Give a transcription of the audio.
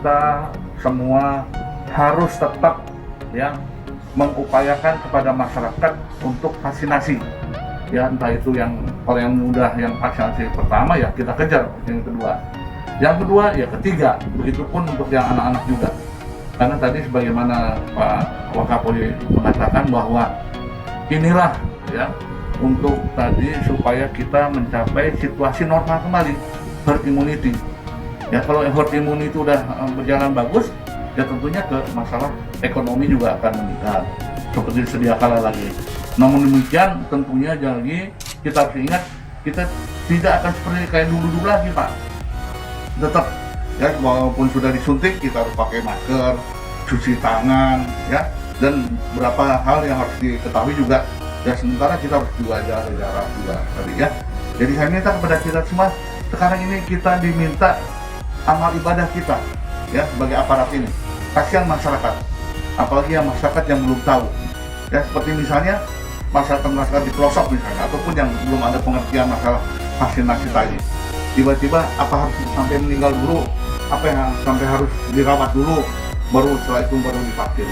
kita semua harus tetap ya mengupayakan kepada masyarakat untuk vaksinasi. Ya, entah itu yang kalau yang mudah yang vaksinasi pertama ya kita kejar yang kedua ya ketiga, begitupun untuk yang anak-anak juga. Karena tadi sebagaimana Pak Wakapolri mengatakan bahwa inilah ya untuk tadi supaya kita mencapai situasi normal kembali, herd immunity. Ya, kalau herd immunity itu udah berjalan bagus, ya tentunya ke masalah ekonomi juga akan meningkat seperti sedia kala lagi. Namun demikian tentunya jadi kita harus ingat kita tidak akan seperti kayak dulu lagi Pak. Tetap ya walaupun sudah disuntik kita harus pakai masker, cuci tangan ya, dan beberapa hal yang harus diketahui juga. Ya sementara kita harus juga jaga jarak juga tadi ya. Jadi saya minta kepada kita semua sekarang ini kita diminta amal ibadah kita ya sebagai aparat ini. Kasihan masyarakat, apalagi yang masyarakat yang belum tahu. Ya seperti misalnya masyarakat di pelosok misalnya, ataupun yang belum ada pengertian masalah vaksinasi tadi. Tiba-tiba apa harus sampai meninggal dulu, apa yang sampai harus dirawat dulu, baru setelah itu baru divaksin.